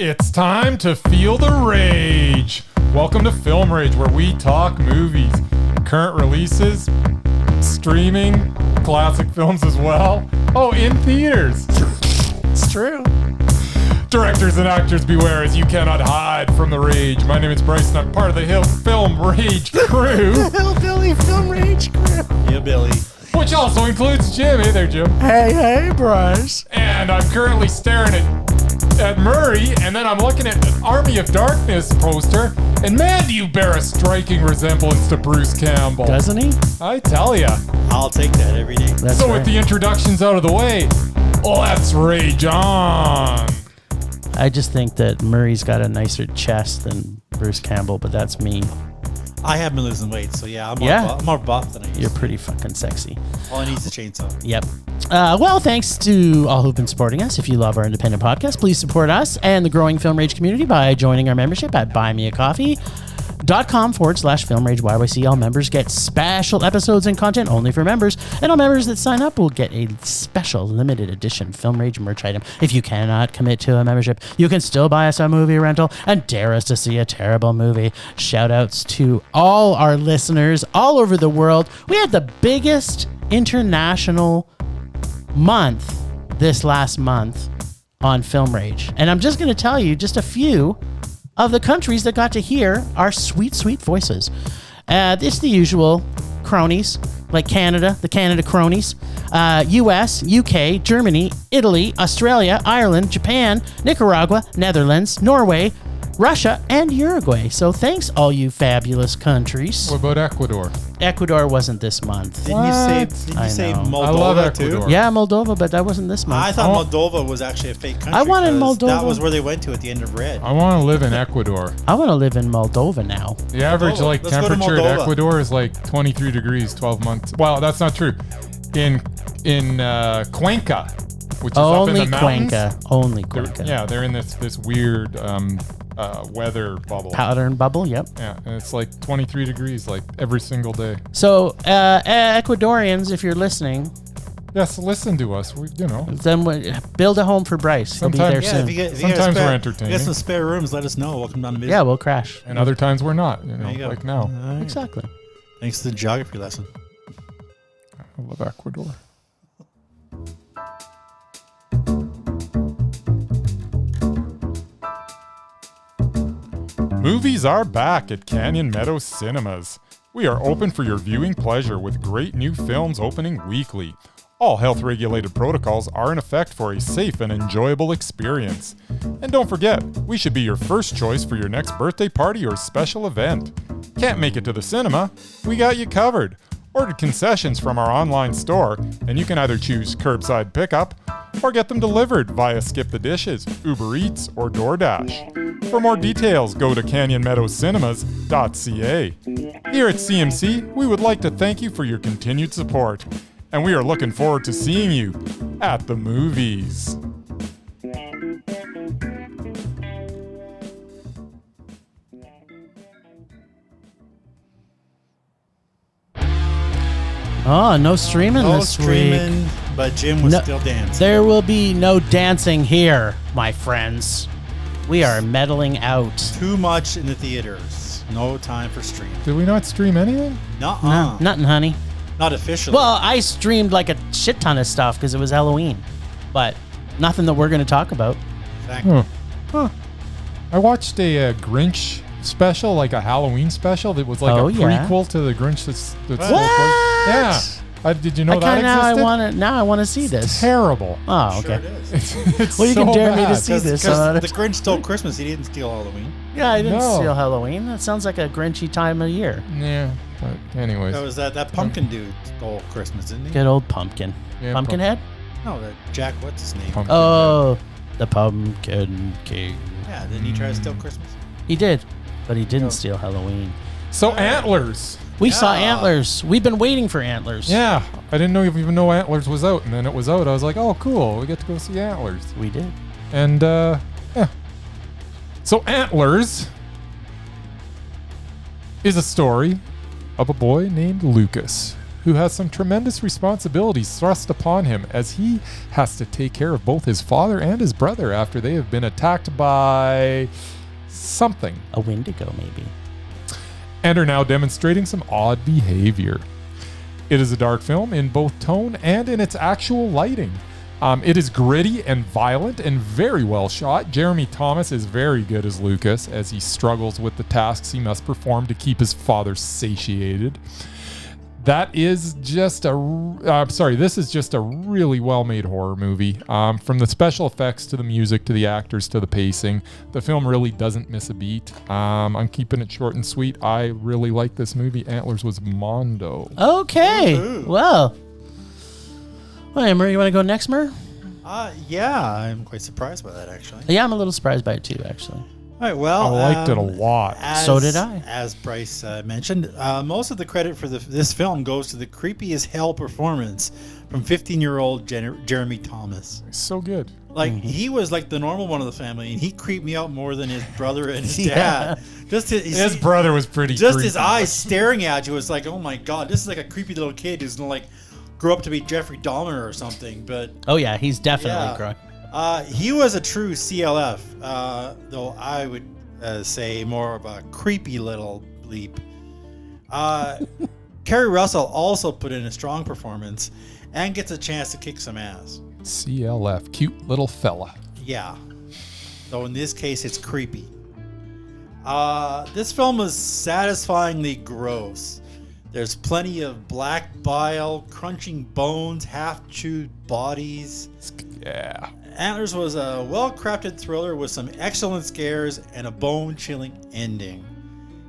It's time to feel the rage. Welcome to Film Rage, where we talk movies, current releases, streaming, classic films as well. Oh, in theaters. It's true. Directors and actors beware, as you cannot hide from the rage. My name is Bryce, and I'm part of the Film Rage crew. Hillbilly Film Rage crew. Hillbilly. Which also includes Jim. Hey there, Jim. Hey, Bryce. And I'm currently staring at Murray, and then I'm looking at an Army of Darkness poster, and man, do you bear a striking resemblance to Bruce Campbell. Doesn't he? I tell ya. I'll take that every day. That's So right. with the introductions out of the way, let's rage on. I just think that Murray's got a nicer chest than Bruce Campbell, but that's me. I have been losing weight, so yeah, I'm more buff than I used You're to. pretty fucking sexy. All I need is a chainsaw. Yep. Well, thanks to all who've been supporting us. If you love our independent podcast, please support us and the growing Film Rage community by joining our membership at buymeacoffee.com/Film Rage YYC. All members get special episodes and content only for members, and all members that sign up will get a special limited edition Film Rage merch item. If you cannot commit to a membership, you can still buy us a movie rental and dare us to see a terrible movie. Shout outs to all our listeners all over the world. We had the biggest international month this last month on Film Rage, and I'm just going to tell you just a few of the countries that got to hear our sweet, sweet voices. It's the usual cronies, like Canada, the Canada cronies, US, UK, Germany, Italy, Australia, Ireland, Japan, Nicaragua, Netherlands, Norway, Russia, and Uruguay. So thanks, all you fabulous countries. What about Ecuador? Ecuador wasn't this month. Didn't you say I know. Moldova I love too? Ecuador. Yeah, Moldova, but that wasn't this month. I thought Moldova was actually a fake country. I wanted 'cause Moldova. That was where they went to at the end of Red. I want to live in Ecuador. I want to live in Moldova now. The average Moldova. Let's go to temperature in Moldova. Ecuador is like 23 degrees, 12 months. Well, that's not true. In Cuenca, which is Only up in the mountains. Cuenca. Only Cuenca. Yeah, they're in this weird weather bubble. Pattern bubble, yep. Yeah, and it's like 23 degrees like every single day. So, Ecuadorians, if you're listening, Yes, listen to us. then build a home for Bryce. He'll be Sometimes- there Yeah, soon. if you get Sometimes we're if entertaining. you get some spare rooms, let us know. We'll come down to visit. Yeah, we'll crash. And other times we're not, There you go. like now. All right. Exactly. Thanks to the geography lesson. I love Ecuador. Movies are back at Canyon Meadow Cinemas. We are open for your viewing pleasure with great new films opening weekly. All health-regulated protocols are in effect for a safe and enjoyable experience. And don't forget, we should be your first choice for your next birthday party or special event. Can't make it to the cinema? We got you covered. Order concessions from our online store, and you can either choose curbside pickup or get them delivered via Skip the Dishes, Uber Eats, or DoorDash. For more details, go to canyonmeadowscinema.ca. Here at CMC, we would like to thank you for your continued support, and we are looking forward to seeing you at the movies. Oh, no streaming No this week. streaming, but Jim was No- still dancing. There will be no dancing here, my friends. We are meddling out. Too much in the theaters. No time for stream. Did we not stream anything? Nuh-uh. Nothing, honey. Not officially. Well, I streamed like a shit ton of stuff because it was Halloween, but nothing that we're going to talk about. Exactly. I watched a Grinch special, like a Halloween special that was like Oh, a yeah? prequel to the Grinch that's What? Yeah. Did you know that existed? Now I want to see this. Terrible. Oh, Sure okay. it is. It's Well, you so can dare me to bad. see this. Because the Grinch stole Christmas. He didn't steal Halloween. Yeah, I didn't No. steal Halloween. That sounds like a Grinchy time of year. Yeah, but anyways. That was that pumpkin dude stole Christmas, didn't he? Good old pumpkin. Yeah, Pumpkinhead? No, that Jack, what's his name? Pumpkin. Oh, the Pumpkin King. Yeah, didn't he try to steal Christmas? He did, but he didn't No. steal Halloween. So Antlers. We saw Yeah. Antlers. We've been waiting for Antlers. Yeah, I didn't even know Antlers was out, and then it was out. I was like, oh, cool, we get to go see Antlers. We did. And yeah. So Antlers is a story of a boy named Lucas who has some tremendous responsibilities thrust upon him as he has to take care of both his father and his brother after they have been attacked by something. A Wendigo, maybe. And are now demonstrating some odd behavior. It is a dark film in both tone and in its actual lighting. It is gritty and violent and very well shot. Jeremy Thomas is very good as Lucas as he struggles with the tasks he must perform to keep his father satiated. This is just a really well-made horror movie. From the special effects to the music to the actors to the pacing, the film really doesn't miss a beat. I'm keeping it short and sweet. I really like this movie. Antlers was Mondo. Okay. Well, Murray, you want to go next, Murray? Yeah, I'm quite surprised by that, actually. Yeah, I'm a little surprised by it too, actually. All right, well, I liked it a lot. So did I. As Bryce mentioned, most of the credit for this film goes to the creepy as hell performance from 15-year-old Jeremy Thomas. So good. Like, he was like the normal one of the family, and he creeped me out more than his brother and his dad. His brother was pretty creepy. His eyes staring at you was like, oh my God, this is like a creepy little kid who's gonna like grow up to be Jeffrey Dahmer or something. But oh yeah, he's definitely growing. He was a true CLF, though I would say more of a creepy little bleep. Kerry Russell also put in a strong performance and gets a chance to kick some ass. CLF, cute little fella. Yeah. Though in this case, it's creepy. This film is satisfyingly gross. There's plenty of black bile, crunching bones, half-chewed bodies. Yeah. Antlers was a well-crafted thriller with some excellent scares and a bone-chilling ending.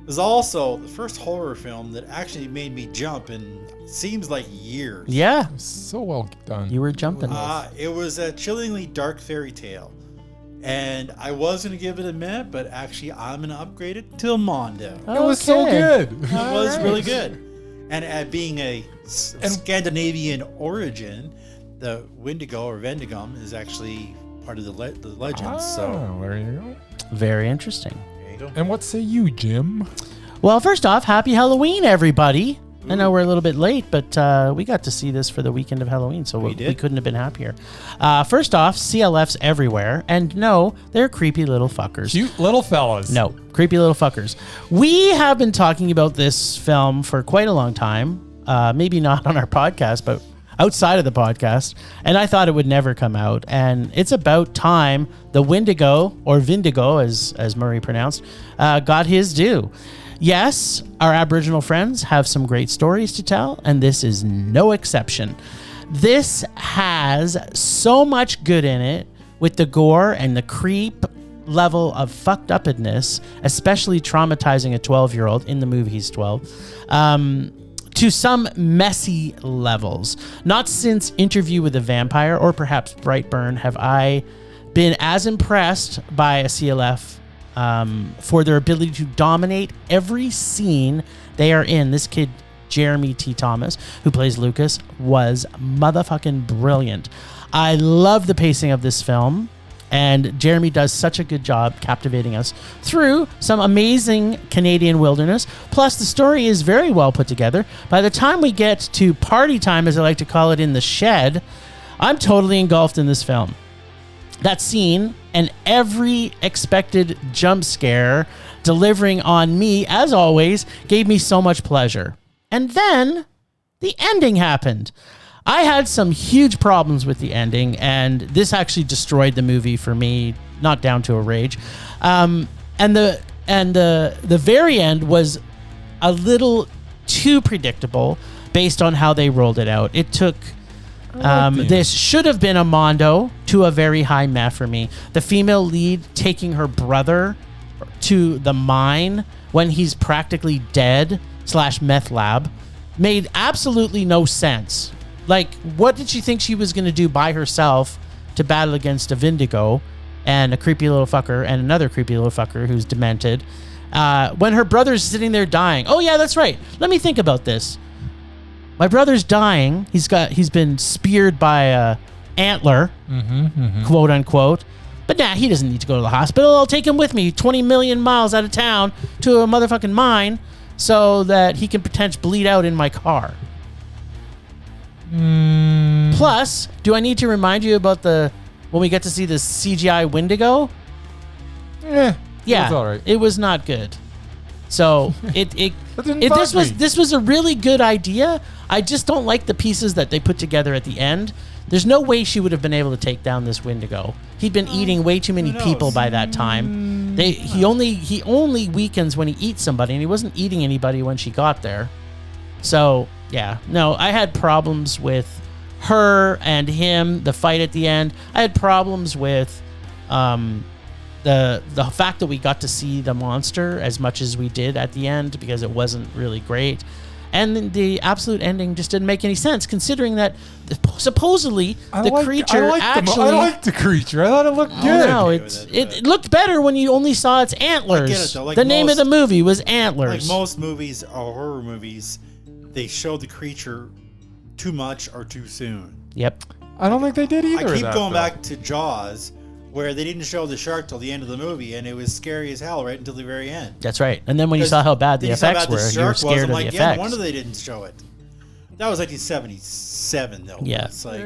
It was also the first horror film that actually made me jump in seems like years. Yeah. So well done. You were jumping. It was a chillingly dark fairy tale. And I was going to give it a minute, but actually I'm going to upgrade it to Mondo. It was so good. It was really good. And at being a Scandinavian origin, the Wendigo or Vendigum is actually part of the legends. So there you go. Very interesting. There you go. And what say you, Jim? Well, first off, happy Halloween, everybody. I know we're a little bit late, but we got to see this for the weekend of Halloween, so we couldn't have been happier. First off, CLFs everywhere, and no, they're creepy little fuckers. Cute little fellas. No, creepy little fuckers. We have been talking about this film for quite a long time, maybe not on our podcast, but outside of the podcast, and I thought it would never come out, and it's about time the Wendigo, or Vindigo, as Murray pronounced, got his due. Yes, our Aboriginal friends have some great stories to tell, and this is no exception. This has so much good in it with the gore and the creep level of fucked upness, especially traumatizing a 12-year-old. In the movie, he's 12. To some messy levels. Not since Interview with a Vampire or perhaps Brightburn have I been as impressed by a CLF for their ability to dominate every scene they are in. This kid, Jeremy T. Thomas, who plays Lucas, was motherfucking brilliant. I love the pacing of this film, and Jeremy does such a good job captivating us through some amazing Canadian wilderness. Plus, the story is very well put together. By the time we get to party time, as I like to call it, in the shed, I'm totally engulfed in this film. That scene and every expected jump scare delivering on me, as always, gave me so much pleasure. And then the ending happened. I had some huge problems with the ending, and this actually destroyed the movie for me, not down to a rage. And the very end was a little too predictable based on how they rolled it out. It took this should have been a Mondo to a very high meh for me. The female lead taking her brother to the mine when he's practically dead / meth lab made absolutely no sense. Like, what did she think she was going to do by herself to battle against a Vindigo and a creepy little fucker and another creepy little fucker who's demented when her brother's sitting there dying? Oh yeah, that's right. Let me think about this. My brother's dying. He's been speared by a antler, quote unquote. But he doesn't need to go to the hospital. I'll take him with me 20 million miles out of town to a motherfucking mine so that he can potentially bleed out in my car. Plus, do I need to remind you about when we get to see the CGI Wendigo? Yeah. Yeah, It was all right. it was not good. So this was a really good idea. I just don't like the pieces that they put together at the end. There's no way she would have been able to take down this Wendigo. He'd been eating way too many people by that time. He only weakens when he eats somebody, and he wasn't eating anybody when she got there. So yeah, no, I had problems with her and him. The fight at the end. I had problems with the fact that we got to see the monster as much as we did at the end, because it wasn't really great. And the absolute ending just didn't make any sense, considering that supposedly the creature actually... I liked the creature. I thought it looked good. No, it looked better when you only saw its antlers. I get it, though. Like the name of the movie was Antlers. Like most movies or horror movies, they show the creature too much or too soon. Yep. I don't think they did either. I keep going back to Jaws, where they didn't show the shark till the end of the movie, and it was scary as hell right until the very end. That's right. And then when you saw how bad the effects were, you were scared of the effects. Yeah, no wonder they didn't show it. That was 1977, though. Yeah. It's like,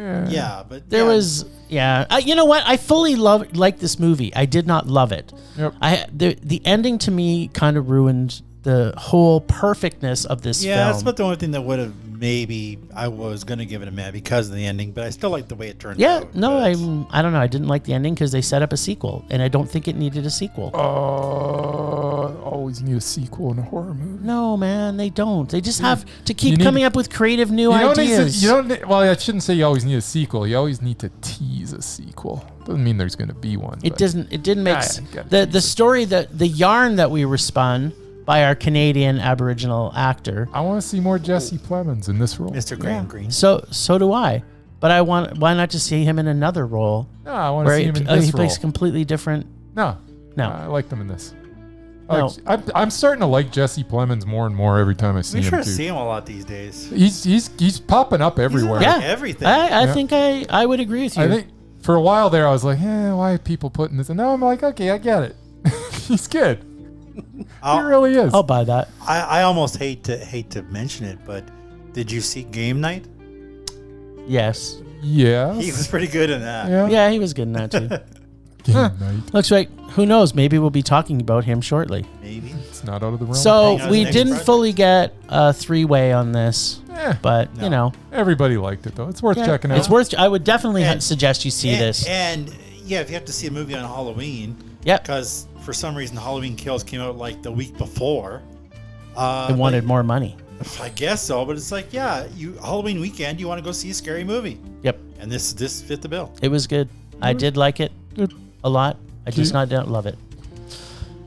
but there was, you know what? I fully liked this movie. I did not love it. Yep. The ending to me kind of ruined the whole perfectness of this film. Yeah, that's about the only thing that would have maybe I was going to give it a man because of the ending, but I still like the way it turned out. Yeah, no, I don't know. I didn't like the ending because they set up a sequel, and I don't think it needed a sequel. Always need a sequel in a horror movie. No, man, they don't. They just have to keep coming up with creative new ideas. Well, I shouldn't say you always need a sequel. You always need to tease a sequel. Doesn't mean there's going to be one. It didn't make sense. The story, the yarn that we were spun by our Canadian Aboriginal actor. I want to see more Jesse Plemons in this role. Mr. Graham Greene. So do I. But why not just see him in another role? No, I want to see him in this role. He plays completely different. No. I like them in this. I'm starting to like Jesse Plemons more and more every time I see him. We sure too. see him a lot these days. He's popping up everywhere. Yeah, everything. I think I would agree with you. I think for a while there I was like, why are people putting this? And now I'm like, okay, I get it. He's good. He really is. I'll buy that. I almost hate to mention it, but did you see Game Night? Yes. Yeah. He was pretty good in that. Yeah, he was good in that too. Game Night. Looks like, who knows, maybe we'll be talking about him shortly. Maybe. It's not out of the realm. So we didn't fully get a three-way on this, but you know. Everybody liked it though. It's worth checking out. It's worth. I would definitely suggest you see this. And yeah, if you have to see a movie on Halloween, because for some reason Halloween Kills came out like the week before. They wanted more money. I guess so, but it's like, Halloween weekend, you want to go see a scary movie. Yep. And this fit the bill. It was good. I did like it a lot. I just don't love it.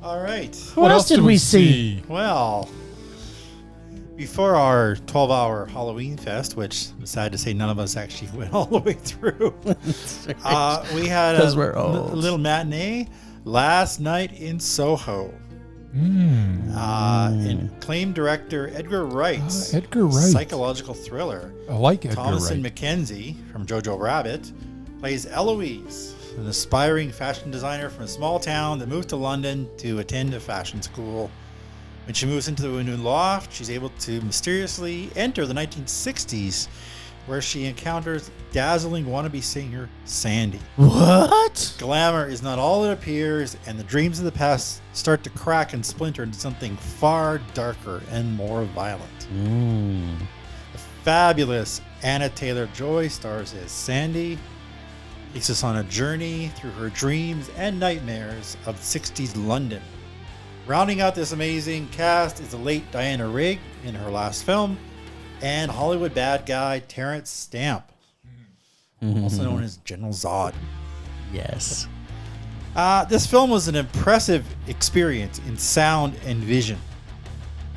All right. What else did we see? Well, before our 12-hour Halloween fest, which I'm sad to say none of us actually went all the way through, we had a little matinee last night in Soho. Acclaimed director Edgar Wright's psychological thriller. I like Edgar Thomasin Wright. McKenzie from Jojo Rabbit plays Eloise, an aspiring fashion designer from a small town that moved to London to attend a fashion school. When she moves into a new loft, she's able to mysteriously enter the 1960s, where she encounters dazzling wannabe singer Sandy. What? Glamour is not all it appears, and the dreams of the past start to crack and splinter into something far darker and more violent. The fabulous Anna Taylor-Joy stars as Sandy, takes us on a journey through her dreams and nightmares of 60s London. Rounding out this amazing cast is the late Diana Rigg in her last film, and Hollywood bad guy Terrence Stamp, also known as General Zod. Yes. This film was an impressive experience in sound and vision.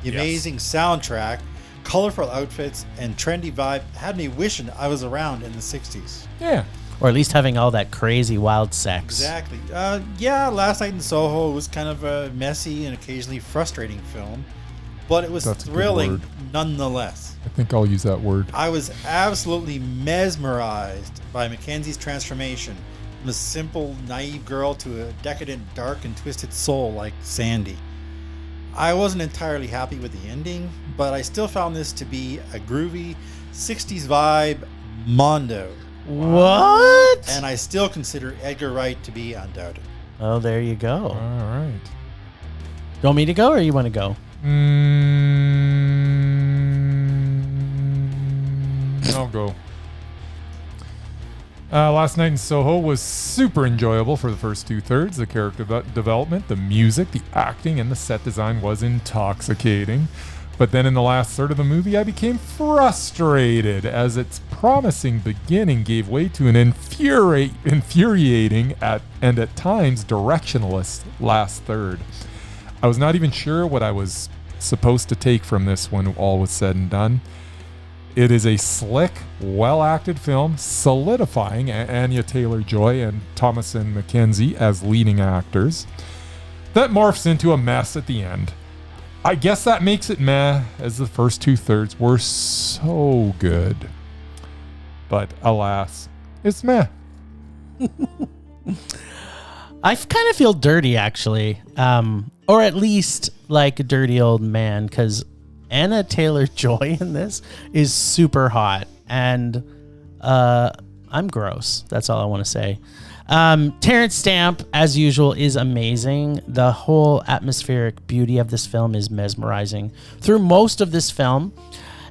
The amazing soundtrack, colorful outfits, and trendy vibe had me wishing I was around in the 60s. Yeah. Or at least having all that crazy wild sex. Exactly. Last Night in Soho was kind of a messy and occasionally frustrating film, but it was thrilling nonetheless. I think I'll use that word. I was absolutely mesmerized by Mackenzie's transformation from a simple, naive girl to a decadent, dark, and twisted soul like Sandy. I wasn't entirely happy with the ending, but I still found this to be a groovy 60s vibe Mondo. What? And I still consider Edgar Wright to be Undoubted. Oh, there you go. All right. You want me to go or you want to go? I'll go. Last Night in Soho was super enjoyable for the first 2/3. The character development, the music, the acting, and the set design was intoxicating. But then in the last third of the movie, I became frustrated as its promising beginning gave way to an infuriating and at times directionless last third. I was not even sure what I was supposed to take from this when all was said and done. It is a slick, well-acted film, solidifying Anya Taylor-Joy and Thomasin McKenzie as leading actors, that morphs into a mess at the end. I guess that makes it meh, as the first 2/3 were so good. But alas, it's meh. I kind of feel dirty, actually. Or at least like a dirty old man, because Anna Taylor-Joy in this is super hot. And I'm gross. That's all I want to say. Terrence Stamp, as usual, is amazing. The whole atmospheric beauty of this film is mesmerizing through most of this film.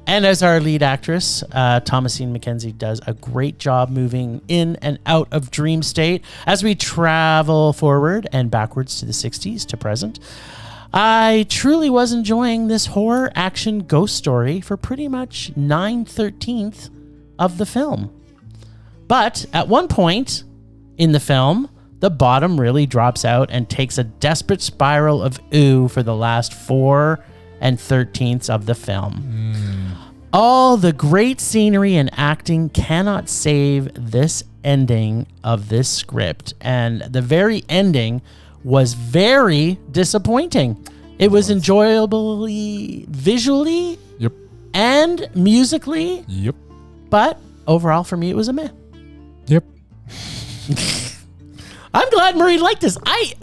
And as our lead actress, Thomasine McKenzie does a great job moving in and out of dream state as we travel forward and backwards to the 60s to present. I truly was enjoying this horror action ghost story for pretty much 9/13 of the film. But at one point in the film, the bottom really drops out and takes a desperate spiral of ooh for the last 4/13 of the film. All the great scenery and acting cannot save this ending of this script, and the very ending was very disappointing. It was enjoyably visually and musically, but overall for me it was a meh. I'm glad Murray liked this.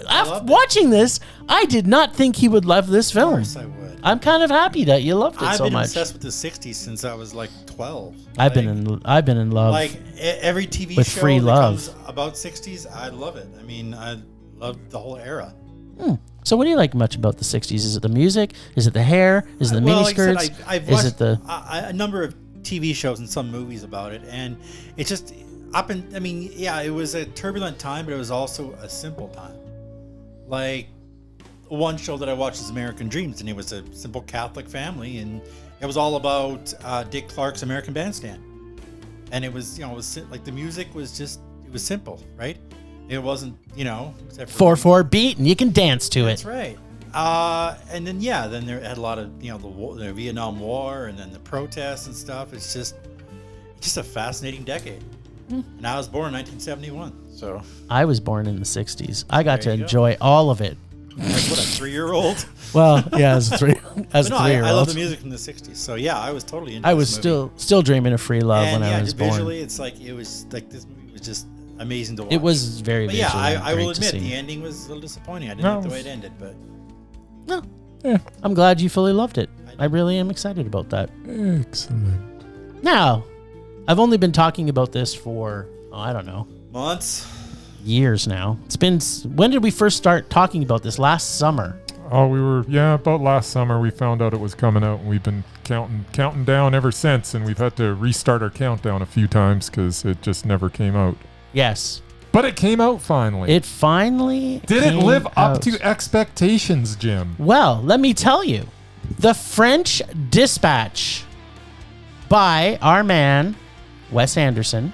After watching this, I did not think he would love this film. Of course I would. I'm kind of happy that you loved it so much. I've been obsessed with the 60s since I was like 12. I've been in love. Like every TV with show free that love. comes about 60s, I love it. I mean, I love the whole era. So what do you like much about the 60s? Is it the music? Is it the hair? Is it the miniskirts? Like I said, I've watched a number of TV shows and some movies about it, and it's just it was a turbulent time, but it was also a simple time. Like one show that I watched is American Dreams, and it was a simple Catholic family, and it was all about Dick Clark's American Bandstand. And it was, like the music was it was simple, right? It wasn't, except for 4/4 beat, and you can dance to That's it. right. And then then there had a lot of the Vietnam War, and then the protests and stuff. It's just a fascinating decade. And I was born in 1971, so I was born in the 60s. I got to enjoy all of it. like what, a 3-year-old? Well, yeah, as a 3-year-old. I love the music from the 60s. So yeah, I was totally into I was this movie. still dreaming of free love And when I was born. visually, it's like it was like this movie was just amazing to watch. It was very But visually yeah, I will great to admit see. the ending was a little disappointing. I didn't like the way it ended, but No. Yeah. I'm glad you fully loved it. I really am excited about that. Excellent. Now, I've only been talking about this for, I don't know, months. years now. It's been, when did we first start talking about this? Last summer. Oh, about last summer we found out it was coming out, and we've been counting down ever since, and we've had to restart our countdown a few times because it just never came out. Yes. But it came out finally. It finally Did it live out. up to expectations, Jim? Well, let me tell you. The French Dispatch by our man, Wes Anderson.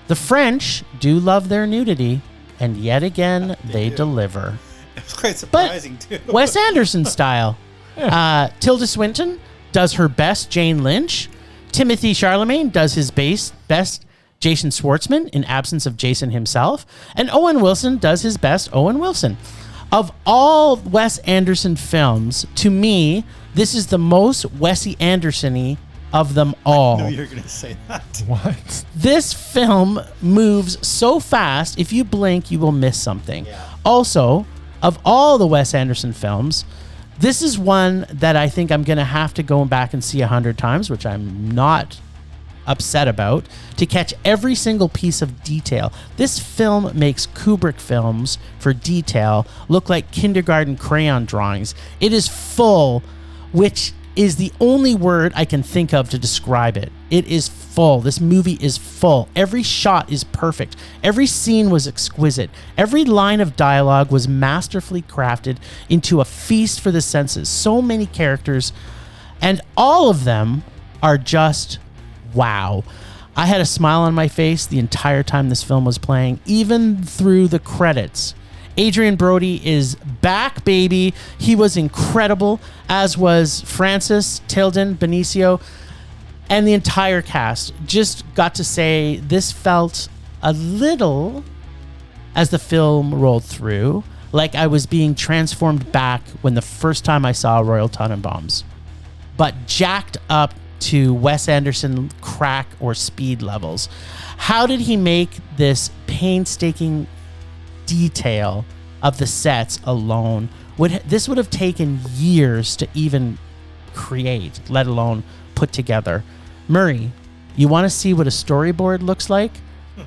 The French do love their nudity, and yet again, they deliver. It was quite surprising, too. Wes Anderson style. Tilda Swinton does her best Jane Lynch. Timothy Chalamet does his best Jason Schwartzman in absence of Jason himself. And Owen Wilson does his best Owen Wilson. Of all Wes Anderson films, to me, this is the most Wesy Anderson-y of them all. I knew you were going to say that. What? This film moves so fast, if you blink, you will miss something. Yeah. Also, of all the Wes Anderson films, this is one that I think I'm going to have to go back and see 100 times, which I'm not upset about, to catch every single piece of detail. This film makes Kubrick films for detail look like kindergarten crayon drawings. It is full, which is the only word I can think of to describe it. It is full. This movie is full. Every shot is perfect. Every scene was exquisite. Every line of dialogue was masterfully crafted into a feast for the senses. So many characters, and all of them are just wow. I had a smile on my face the entire time this film was playing, even through the credits. Adrian Brody is back, baby. He was incredible, as was Francis, Tilden, Benicio, and the entire cast. Just got to say, this felt a little, as the film rolled through, like I was being transformed back when the first time I saw Royal Tenenbaums, but jacked up to Wes Anderson crack or speed levels. How did he make this painstaking detail of the sets alone? This would have taken years to even create, let alone put together. Murray, you want to see what a storyboard looks like?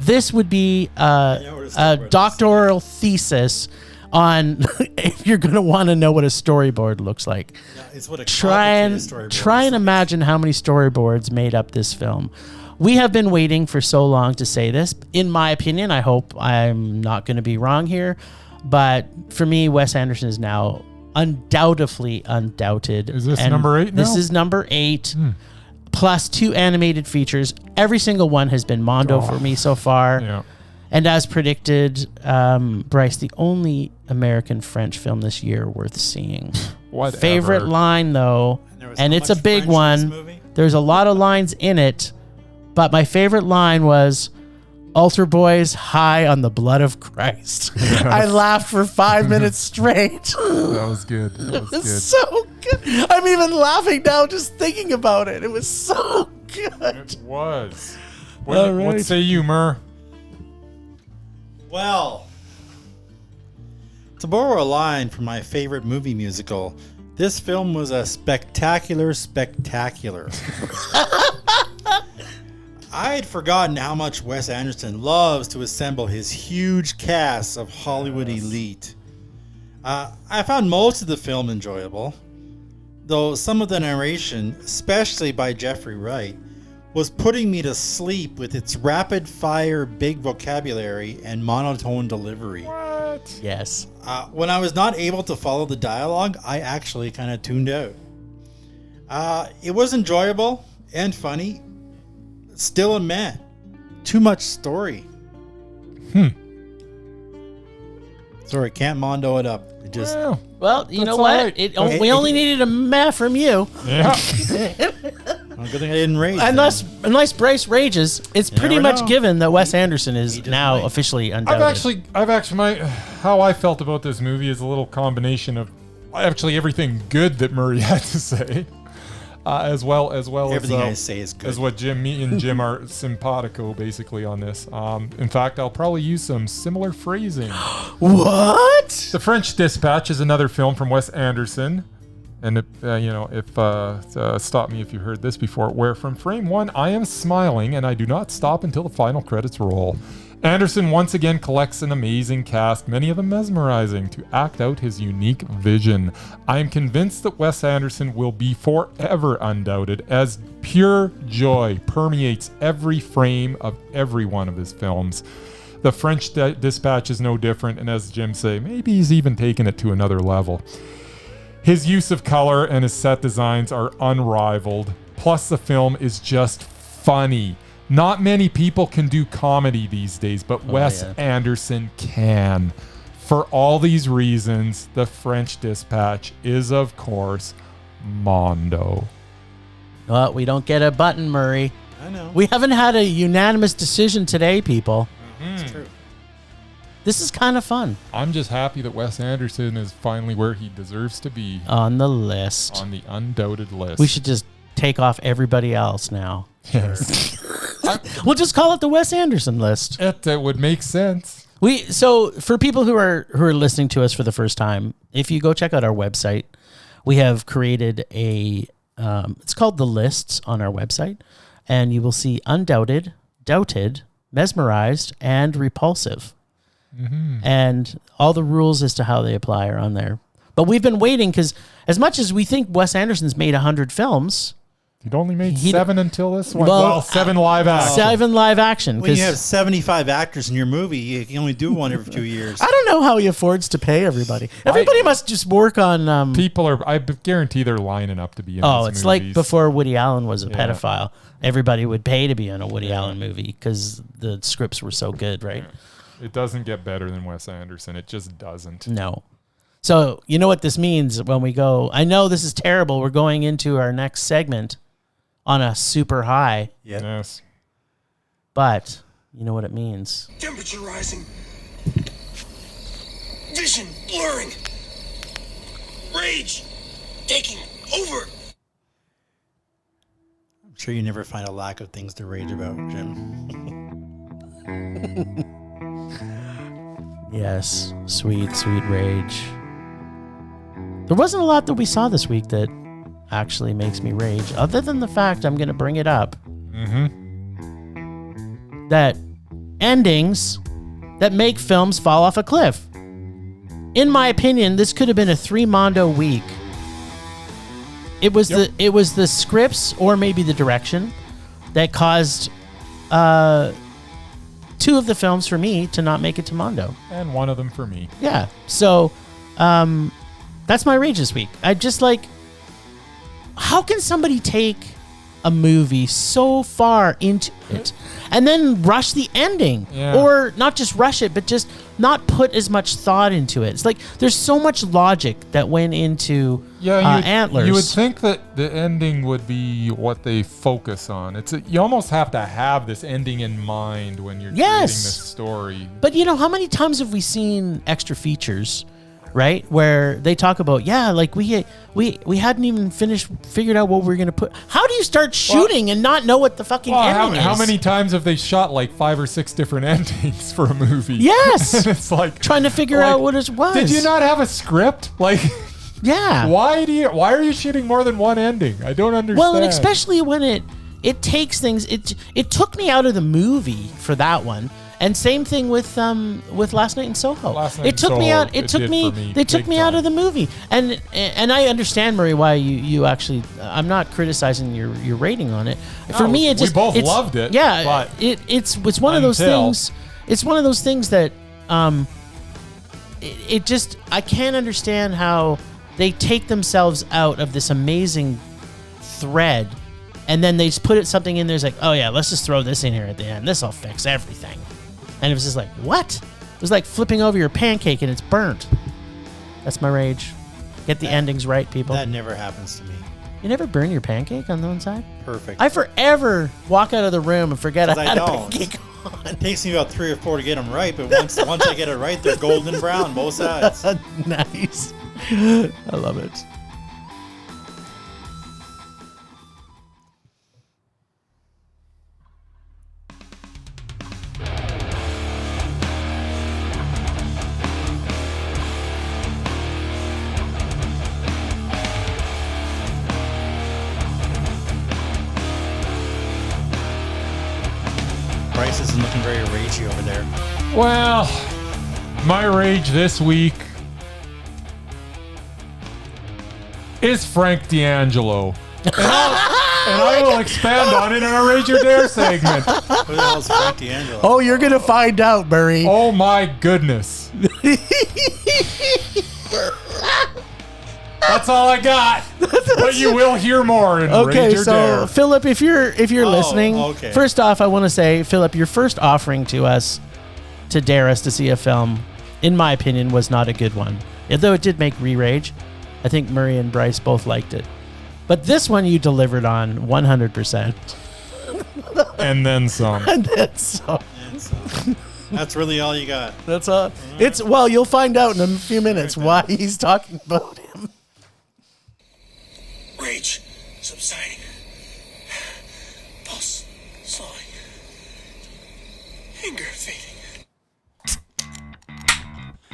This would be a doctoral thesis on if you're going to want to know what a storyboard looks like. Yeah, it's what a try and imagine how many storyboards made up this film. We have been waiting for so long to say this. In my opinion, I hope I'm not going to be wrong here, but for me, Wes Anderson is now undoubted. Is this number 8 now? This is number 8, plus 2 animated features. Every single one has been Mondo for me so far. Yeah. And as predicted, Bryce, the only American-French film this year worth seeing. Whatever. Favorite line, though, and it's a big one. There's a lot of lines in it, but my favorite line was, "Altar boys high on the blood of Christ." Yes. I laughed for 5 minutes straight. That was good. That was good. So good. I'm even laughing now just thinking about it. It was so good. It was. What say you, Mur? Well, to borrow a line from my favorite movie musical, this film was a spectacular. I had forgotten how much Wes Anderson loves to assemble his huge cast of Hollywood elite. I found most of the film enjoyable, though some of the narration, especially by Jeffrey Wright, was putting me to sleep with its rapid-fire big vocabulary and monotone delivery. What? Yes. When I was not able to follow the dialogue, I actually kind of tuned out. It was enjoyable and funny. Still a meh. Too much story. Sorry, can't Mondo it up. It just. Well, you know what? Right. We only needed a meh from you. Yeah. Well, good thing I didn't rage. Unless Bryce rages, it's pretty never much know. given that Wes Anderson is now might. officially undoubted. I've actually how I felt about this movie is a little combination of actually everything good that Murray had to say, as well Everything I as say is good. as what me and Jim are simpatico basically on this. In fact, I'll probably use some similar phrasing. What? The French Dispatch is another film from Wes Anderson. And stop me if you heard this before, where from frame 1, I am smiling and I do not stop until the final credits roll. Anderson once again collects an amazing cast, many of them mesmerizing, to act out his unique vision. I am convinced that Wes Anderson will be forever undoubted, as pure joy permeates every frame of every one of his films. The French Dispatch is no different, and as Jim say, maybe he's even taken it to another level. His use of color and his set designs are unrivaled. Plus, the film is just funny. Not many people can do comedy these days, but Wes Anderson can. For all these reasons, The French Dispatch is, of course, Mondo. Well, we don't get a button, Murray. I know. We haven't had a unanimous decision today, people. It's true. This is kind of fun. I'm just happy that Wes Anderson is finally where he deserves to be. On the list. On the undoubted list. We should just take off everybody else now. Yes. We'll just call it the Wes Anderson list. It would make sense. So for people who are listening to us for the first time, if you go check out our website, we have created it's called The Lists on our website. and you will see Undoubted, Doubted, Mesmerized, and Repulsive. And all the rules as to how they apply are on there. But we've been waiting because as much as we think Wes Anderson's made 100 films, he'd only made 7 until this one. Well, 7 live action. 7 live action. When you have 75 actors in your movie, you can only do one every 2 years. I don't know how he affords to pay everybody. Everybody must just work on... People are, I guarantee they're lining up to be in these it's movies. like before Woody Allen was a pedophile. Everybody would pay to be in a Woody Allen movie because the scripts were so good, right? It doesn't get better than Wes Anderson. It just doesn't. No. So you know what this means when we go... I know this is terrible. We're going into our next segment on a super high. Yep. Yes. But you know what it means. Temperature rising. Vision blurring. Rage taking over. I'm sure you never find a lack of things to rage about, Jim. Yes, sweet, sweet rage. There wasn't a lot that we saw this week that actually makes me rage, other than the fact I'm going to bring it up. That endings that make films fall off a cliff. In my opinion, this could have been a 3-mondo week. It was the scripts or maybe the direction that caused 2 of the films for me to not make it to Mondo. And one of them for me. Yeah. So that's my rage this week. I just like, how can somebody take a movie so far into it and then rush the ending? Or not just rush it, but just not put as much thought into it. It's like there's so much logic that went into Antlers. You would think that the ending would be what they focus on. You almost have to have this ending in mind when you're creating this story. But you know, how many times have we seen extra features, right, where they talk about, like we hadn't even figured out what we were going to put. How do you start shooting and not know what the fucking ending is? How many times have they shot like 5 or 6 different endings for a movie? Yes. And it's like trying to figure out what it was. Did you not have a script? Like, yeah. Why are you shooting more than one ending? I don't understand. Well, and especially when it takes things. It took me out of the movie for that one. And same thing with Last Night in Soho. They took me out of the movie. And I understand, Murray, why you actually. I'm not criticizing your rating on it. For me, we both loved it. Yeah, but it's one of those things. It's one of those things that it just, I can't understand how they take themselves out of this amazing thread, and then they just put something in there. It's like, oh yeah, let's just throw this in here at the end. This will fix everything. And it was just like, what? It was like flipping over your pancake and it's burnt. That's my rage. Get the endings right, people. That never happens to me. You never burn your pancake on the one side? Perfect. I forever walk out of the room and forget I had a pancake on. It takes me about 3 or 4 to get them right, but once I get it right, they're golden brown, both sides. Nice. I love it. Bryce isn't looking very ragey over there. Well, my rage this week is Frank D'Angelo. And I will expand on it in our Rage or Dare segment. Who the hell is Frank D'Angelo? Oh, you're going to find out, Murray. Oh my goodness. That's all I got. But you will hear more in Rage or Dare. Philip, if you're listening, first off, I want to say, Philip, your first offering to us to dare us to see a film, in my opinion, was not a good one. Although it did make me rage, I think Murray and Bryce both liked it. But this one you delivered on 100%. And then some. And then some. That's really all you got. That's all. You'll find out in a few minutes why he's talking about him. Rage subsiding. Pulse slowing. Anger fading.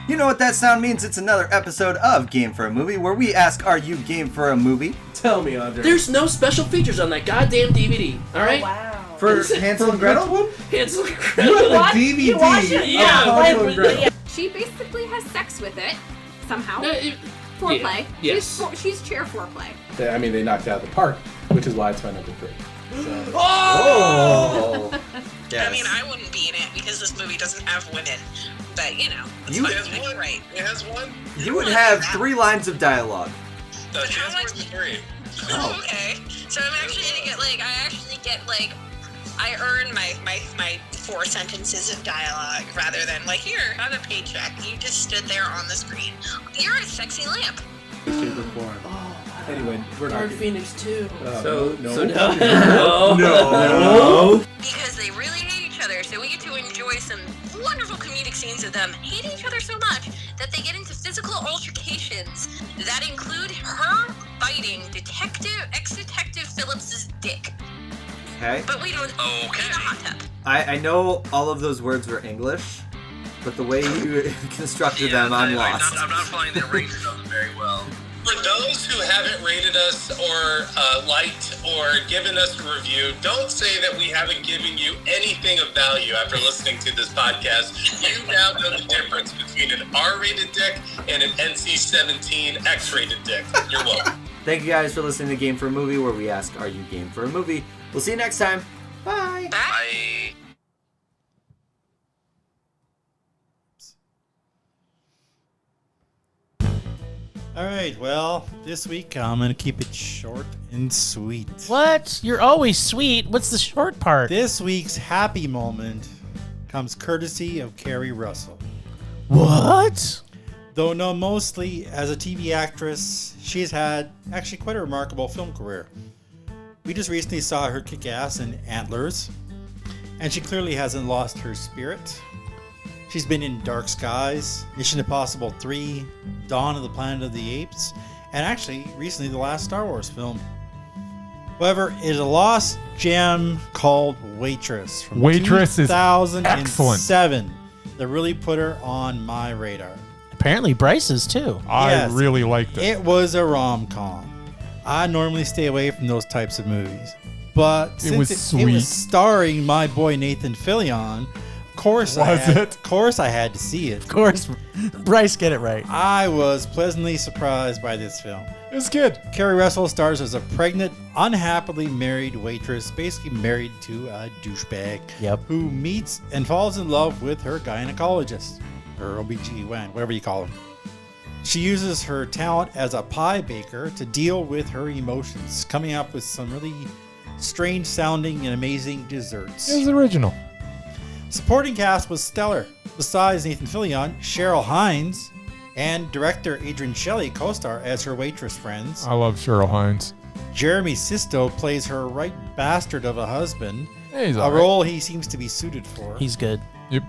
You know what that sound means? It's another episode of Game for a Movie, where we ask, are you game for a movie? Tell me, Andre. There's no special features on that goddamn DVD. All right. Wow. For Hansel and Gretel? Hansel and You Gretel. have the DVD You watch it? of Yeah, Hansel and Gretel. She basically has sex with it somehow. No, Foreplay. yeah, yes. She's chair foreplay. I mean, they knocked it out of the park, which is why it's my number 3. So. Oh! Yes. I mean, I wouldn't be in it because this movie doesn't have women. But, you know, it's You- fine It with me, right? It has one. You would have 3 lines of dialogue. No, But she how has much- more than 3. Oh. Okay. So I'm actually gonna get, like, I earn my 4 sentences of dialogue rather than, like, here, have a paycheck. You just stood there on the screen. You're a sexy lamp. Super form. Anyway, we're not. Dark Phoenix 2. No. No. Because they really hate each other, so we get to enjoy some wonderful comedic scenes of them hating each other so much that they get into physical altercations that include her biting ex-detective Phillips's dick. Okay. But we don't need a hot tub. I know all of those words were English, but the way you constructed them, I'm lost. I'm not finding the range of them very well. For those who haven't rated us or liked or given us a review, don't say that we haven't given you anything of value after listening to this podcast. You now know the difference between an R-rated dick and an NC-17 X-rated dick. You're welcome. Thank you guys for listening to Game for a Movie, where we ask, are you game for a movie? We'll see you next time. Bye. Bye. All right, well, this week I'm going to keep it short and sweet. What? You're always sweet. What's the short part? This week's happy moment comes courtesy of Carrie Russell. What? Though known mostly as a TV actress, she's had actually quite a remarkable film career. We just recently saw her kick ass in Antlers, and she clearly hasn't lost her spirit. She's been in Dark Skies, Mission Impossible 3, Dawn of the Planet of the Apes, and actually recently the last Star Wars film. However, it is a lost gem called Waitress from Waitress is 2007 that really put her on my radar. Apparently Bryce's too. I Yes. really liked it. It was a rom-com. I normally stay away from those types of movies, but since was it sweet. was starring my boy Nathan Fillion, of course I had to see it. Of course, Bryce, get it right. I was pleasantly surprised by this film. It was good. Carrie Russell stars as a pregnant, unhappily married waitress, basically married to a douchebag, Yep. who meets and falls in love with her gynecologist, or OBGYN, whatever you call him. She uses her talent as a pie baker to deal with her emotions, coming up with some really strange sounding and amazing desserts. It was original. Supporting cast was stellar. Besides Nathan Fillion, Cheryl Hines and director Adrian Shelley co-star as her waitress friends. I love Cheryl Hines. Jeremy Sisto plays her right bastard of a husband, Yeah, he's a all right. role he seems to be suited for. He's good. Yep.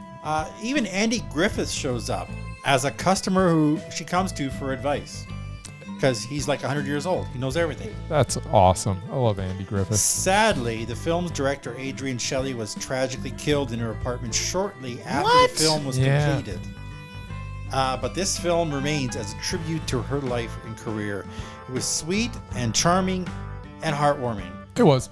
Even Andy Griffith shows up as a customer who she comes to for advice, because he's like 100 years old. He knows everything. That's awesome. I love Andy Griffith. Sadly, the film's director, Adrian Shelley, was tragically killed in her apartment shortly after What? the film was Yeah. completed. But this film remains as a tribute to her life and career. It was sweet and charming and heartwarming. It was.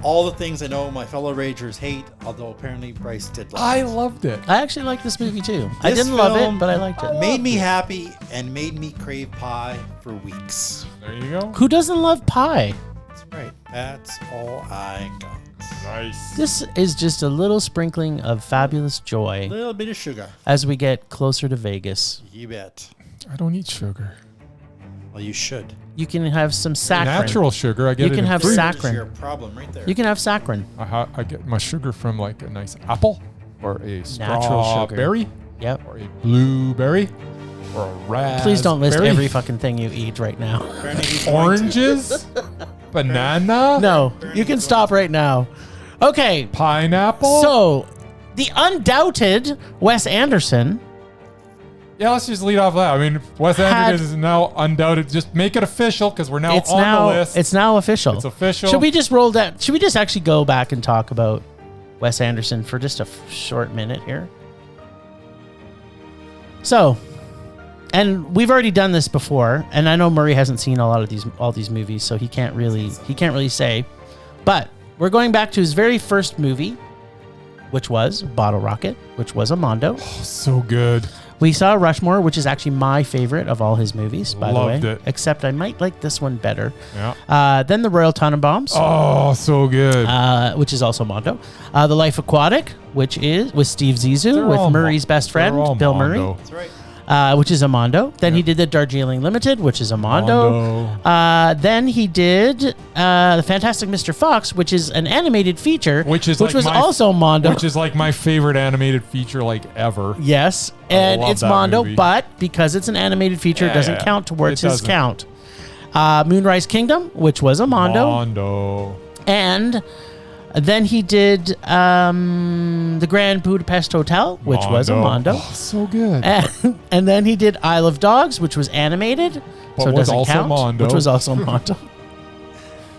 All the things I know my fellow Ragers hate, although apparently Bryce did love I it. loved it. I actually like this movie too. I This didn't love film it, but I liked it. Made me happy and made me crave pie for weeks. There you go. Who doesn't love pie? That's right. That's all I got. Nice. This is just a little sprinkling of fabulous A joy little bit of sugar. as we get closer to Vegas. You bet. I don't eat sugar. Well, you should. You can have some saccharin. Natural suger. I get You it can in have fruit. sac- There's your problem right there. You can have saccharin. I get my sugar from like a nice apple or a Natural sugar. strawberry Yep. or a blueberry or a raspberry. Please don't list every fucking thing you eat right now. Apparently he's going to. Oranges, banana, No, you can stop right now. Okay, pineapple. so the Undoubted Wes Anderson. Yeah, let's just lead off that. I mean, Wes Had- Anderson is now Undoubted. Just make it official because we're now It's on now the list. it's now official. It's official. Should we just roll that? Should we just actually go back and talk about Wes Anderson for just a short minute here? So, and we've already done this before, and I know Murray hasn't seen all these movies, so he can't really say. But we're going back to his very first movie, which was Bottle Rocket, which was a Mondo. Oh, so good. We saw Rushmore, which is actually my favorite of all his movies, by Loved the way. it. Except I might like this one better. Yeah. Then the Royal Tenenbaums. Oh, so good. Which is also Mondo. The Life Aquatic, which is with Steve Zissou, They're with all Murray's best friend, They're all Bill Mondo. Murray. That's right. Which is a Mondo. Then he did the Darjeeling Limited, which is a Mondo. Then he did the Fantastic Mr. Fox, which is an animated feature, which was also Mondo. Which is like my favorite animated feature like ever. Yes, I and love it's that Mondo, movie. but because it's an animated feature, it doesn't count towards his doesn't. count. Moonrise Kingdom, which was a Mondo. Mondo. And then he did the Grand Budapest Hotel, which was a Mondo. Oh, so good. And then he did Isle of Dogs, which was animated, But so it was doesn't also count, Mondo. which was also Mondo.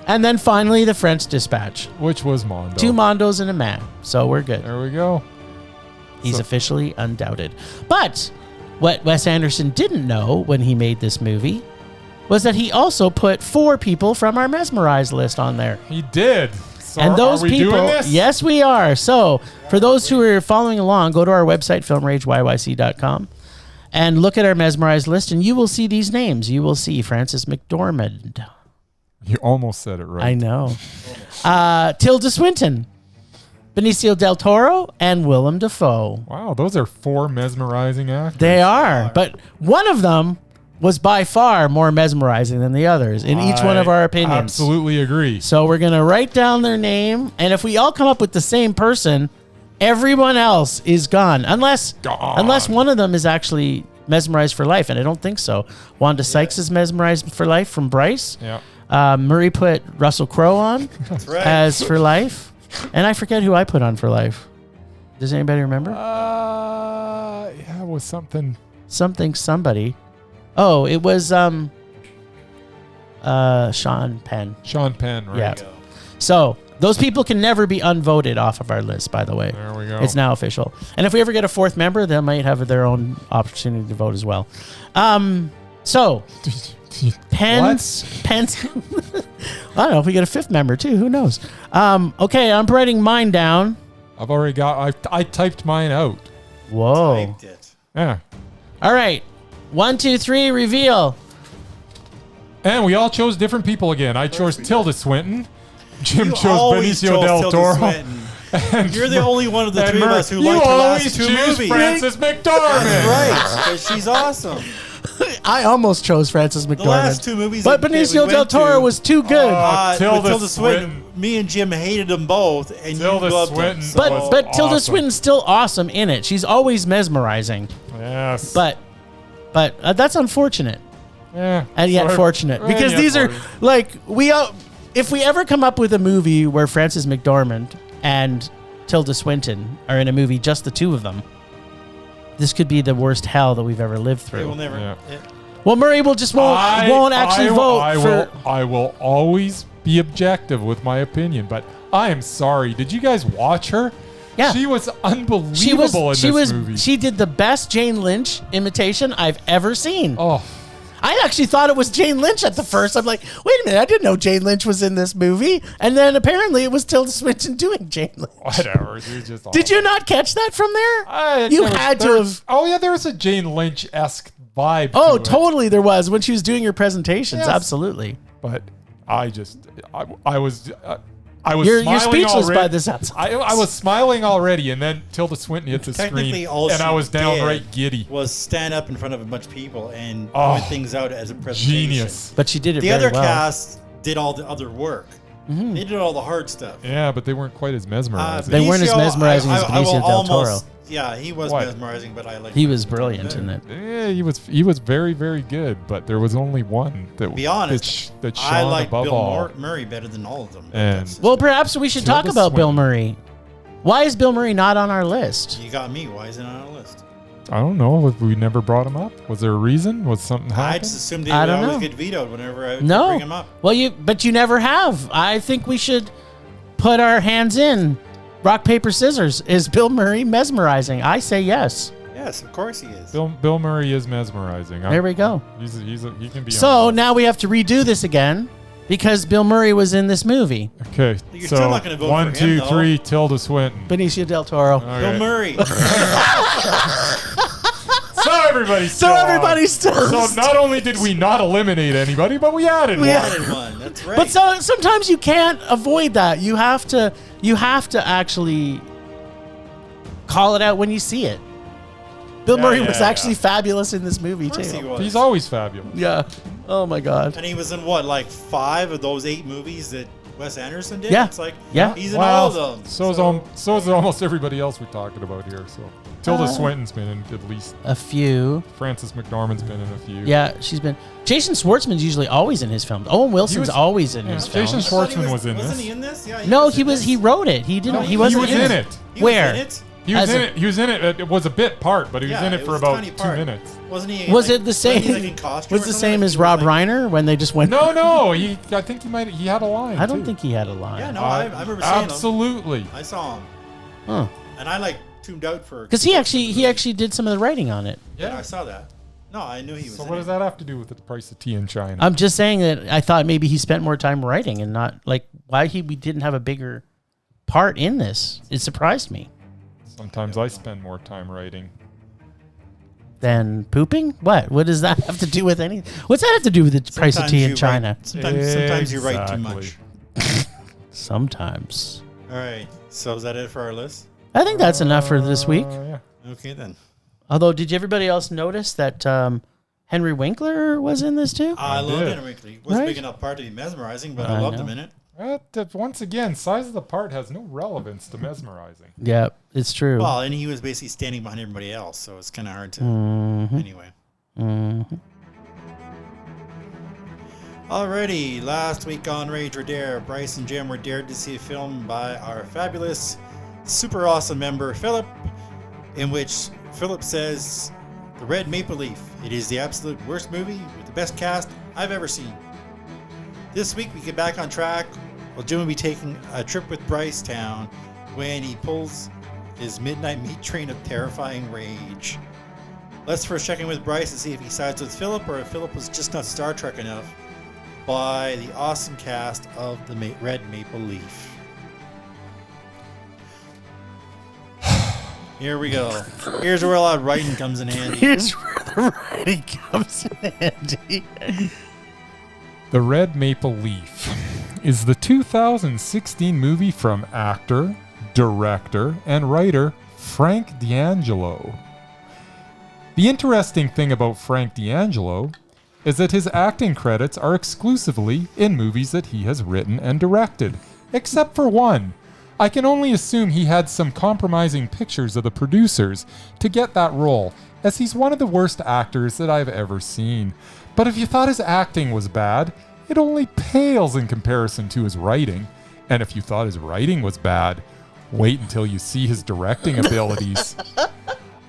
And then finally, The French Dispatch. Which was Mondo. 2 Mondos and a man, so we're good. There we go. He's officially undoubted. But what Wes Anderson didn't know when he made this movie was that he also put 4 people from our Mesmerized list on there. He did. So And those are we people, doing this? yes, we are. So for those who are following along, go to our website, filmrageyyc.com, and look at our Mesmerized list, and you will see these names. You will see Frances McDormand. You almost said it right. I know. Tilda Swinton, Benicio DelToro, and Willem Dafoe. Wow, those are 4 mesmerizing actors. They are, but one of them was by far more mesmerizing than the others in each one of our opinions. Absolutely agree. So we're going to write down their name, and if we all come up with the same person, everyone else is gone. Unless one of them is actually mesmerized for life, and I don't think so. Wanda Sykes is mesmerized for life from Bryce. Yeah. Murray put Russell Crowe on That's right. as for life. And I forget who I put on for life. Does anybody remember? Yeah, it was something. Somebody. Oh, it was Sean Penn. Sean Penn, right? Yeah. So those people can never be unvoted off of our list, by the way. There we go. It's now official. And if we ever get a 4th member, they might have their own opportunity to vote as well. So Pence. I don't know if we get a 5th member too. Who knows? Okay, I'm writing mine down. I've already got. I typed mine out. Whoa. Typed it. Yeah. All right. 1, 2, 3. Reveal. And we all chose different people again. I chose Tilda Swinton. Jim You chose always Benicio chose del Tilda Toro. Swinton. And You're the only one of the and 3 of Murray, us who you liked the always last 2 choose movies. Frances McDormand. That's right, 'cause she's awesome. I almost chose Frances McDormand. The last 2 movies, but that Benicio we del went Toro to, was too good. with Tilda Tilda Swinton. Swinton. Me and Jim hated them both, and Tilda you loved Swinton. them. So. but Tilda awesome. Swinton's still awesome in it. She's always mesmerizing. Yes. But that's unfortunate. Yeah. And yet Sorry. fortunate, And because yet these are fortunate. like if we ever come up with a movie where Frances McDormand and Tilda Swinton are in a movie, just the 2 of them, this could be the worst hell that we've ever lived They will through. never. Yeah. Well, Murray will just won't actually vote for. I will always be objective with my opinion, but I am sorry. Did you guys watch her? Yeah. She was unbelievable in this movie. She did the best Jane Lynch imitation I've ever seen. Oh, I actually thought it was Jane Lynch at the first. I'm like, wait a minute, I didn't know Jane Lynch was in this movie. And then apparently it was Tilda Swinton doing Jane Lynch. whatever. It was just Did you not catch that from there? You had to have. Oh yeah, there was a Jane Lynch-esque vibe. Oh, to it. totally. There was when she was doing her presentations. Yes. Absolutely. But I was You're smiling speechless already. by this. I was smiling already, and then Tilda Swinton hit the Technically, screen, all and she I was did downright giddy. was stand up in front of a bunch of people and Oh, point things out as a presentation. Genius. But she did it The very other well. cast did all the other work. Mm-hmm. They did all the hard stuff. Yeah, but they weren't quite as mesmerizing. They weren't as Benicio, mesmerizing as I will Benicio del Toro. almost- Yeah, he was What? mesmerizing, but I like. He was brilliant in it. Yeah, he was very, very good, but there was only one that Be honest, that I shone like above Bill all. Murray better than all of them. And- That's just Well, me. perhaps we should Tilda talk about Bill Swinton. Murray. Why is Bill Murray not on our list? You got me. Why isn't it on our list? I don't know if we never brought him up. Was there a reason? Was something I happened? just assumed he I would don't always know. get vetoed whenever I No. bring him up. Well, but you never have. I think we should put our hands in. Rock, paper, scissors. Is Bill Murray mesmerizing? I say yes. Yeah, Yes, of course he is. Bill Murray is mesmerizing. There we go. He can be. So on now we have to redo this again because Bill Murray was in this movie. Okay. You're so still not gonna vote for 1, him, 2, though. 3. Tilda Swinton. Benicio Del Toro. Bill Murray. So everybody's still on. So not only did we not eliminate anybody, but we added one. Added one. That's right. But sometimes you can't avoid that. You have to actually call it out when you see it. Bill Murray was actually fabulous in this movie Of course too. he was. He's always fabulous. Yeah. Oh my God. And he was in what, like 5 of those 8 movies that Wes Anderson did? Yeah. It's like, Yeah. he's in all of them. So is almost everybody else we're talking about here. So Tilda Swinton's been in at least a few. Frances McDormand's been in a few. Yeah, she's been. Jason Schwartzman's usually always in his films. Owen Wilson's always in his films. Jason Schwartzman was in this. Wasn't he in this? Yeah. No, he was. He wrote it. He didn't. No, he wasn't was in it. He Where? Was in it. He was in it. He was in it. It was a bit part, but he was in it for was a about tiny 2 part. minutes. Wasn't he? Was like, it the same? wasn't he, like, in costume was or the something? same Like, as he was Rob like- Reiner when they just went? No. I think he had a line. I don't too. think he had a line. Yeah, no, I remember seeing him. Absolutely. I saw him, Huh. and I like tuned out for Because he actually did some of the writing on it. Yeah, I saw that. No, I knew he was. So in what it. does that have to do with the price of tea in China? I'm just saying that I thought maybe he spent more time writing and not like why we didn't have a bigger part in this. It surprised me. Sometimes I spend more time writing. Than pooping? What does that have to do with anything? What's that have to do with the price of tea in China? Sometimes you write too much. Sometimes. All right. So is that it for our list? I think that's enough for this week. Yeah. Okay then. Although, did everybody else notice that Henry Winkler was in this too? I love did. Henry Winkler. He wasn't Right? big enough part to be mesmerizing, but I I loved know. him in it. Once again, size of the part has no relevance to mesmerizing. Yeah, it's true. Well, and he was basically standing behind everybody else, so it's kind of hard to. Mhm. Anyway. Mhm. Alrighty, last week on Rage or Dare, Bryce and Jim were dared to see a film by our fabulous, super awesome member, Philip, in which Philip says, The Red Maple Leaf. It is the absolute worst movie with the best cast I've ever seen. This week we get back on track. Well, Jim will be taking a trip with Bryce Town when he pulls his midnight meat train of terrifying rage. Let's first check in with Bryce and see if he sides with Philip or if Philip was just not Star Trek enough by the awesome cast of the Red Maple Leaf. Here we go. Here's where a lot of writing comes in handy. Here's where the writing comes in handy. The Red Maple Leaf is the 2016 movie from actor, director, and writer Frank D'Angelo. The interesting thing about Frank D'Angelo is that his acting credits are exclusively in movies that he has written and directed, except for one. I can only assume he had some compromising pictures of the producers to get that role, as he's one of the worst actors that I've ever seen. But if you thought his acting was bad, it only pales in comparison to his writing. And if you thought his writing was bad, wait until you see his directing abilities.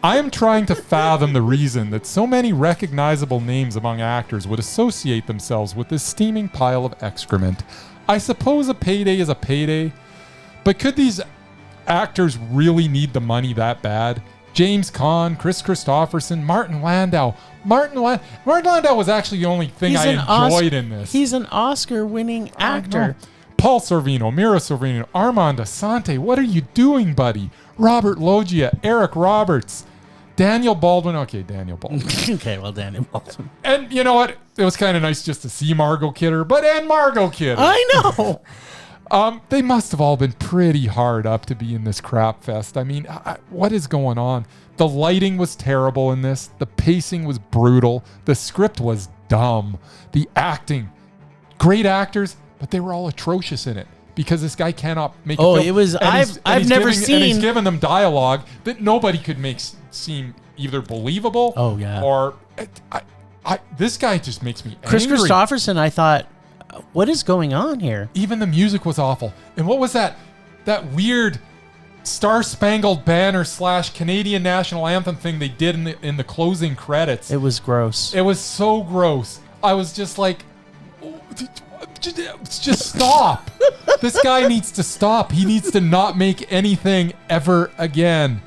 I am trying to fathom the reason that so many recognizable names among actors would associate themselves with this steaming pile of excrement. I suppose a payday is a payday, but could these actors really need the money that bad? James Caan, Chris Christopherson, Martin Landau. Martin Landau was actually the only thing I enjoyed in this. He's an Oscar-winning actor. Paul Sorvino, Mira Sorvino, Armand Asante. What are you doing, buddy? Robert Loggia, Eric Roberts, Daniel Baldwin. Okay, Daniel Baldwin. Okay, well, Daniel Baldwin. And you know what? It was kind of nice just to see Margot Kidder, and Margot Kidder. I know. They must have all been pretty hard up to be in this crap fest. I mean, what is going on? The lighting was terrible in this. The pacing was brutal. The script was dumb. The acting, great actors, but they were all atrocious in it because this guy cannot make. Oh, a film. it was. I've never seen. And he's given them dialogue that nobody could make seem either believable. Oh yeah. Or this guy just makes me Chris angry. Christopherson. I thought, what is going on here? Even the music was awful. And what was that weird Star Spangled Banner / Canadian National Anthem thing they did in the closing credits? It was gross. It was so gross. I was just like, just stop. This guy needs to stop. He needs to not make anything ever again.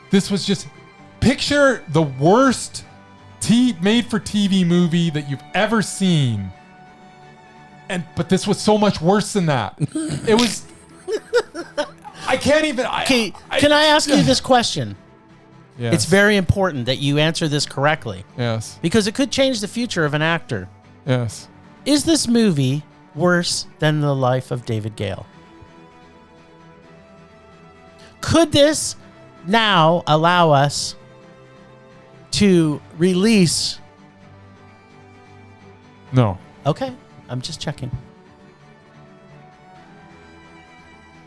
This was just picture the worst made-for-TV movie that you've ever seen. But this was so much worse than that. It was... I can't even... Okay, can I ask you this question? Yes. It's very important that you answer this correctly. Yes. Because it could change the future of an actor. Yes. Is this movie worse than The Life of David Gale? Could this now allow us to release... No. Okay, I'm just checking.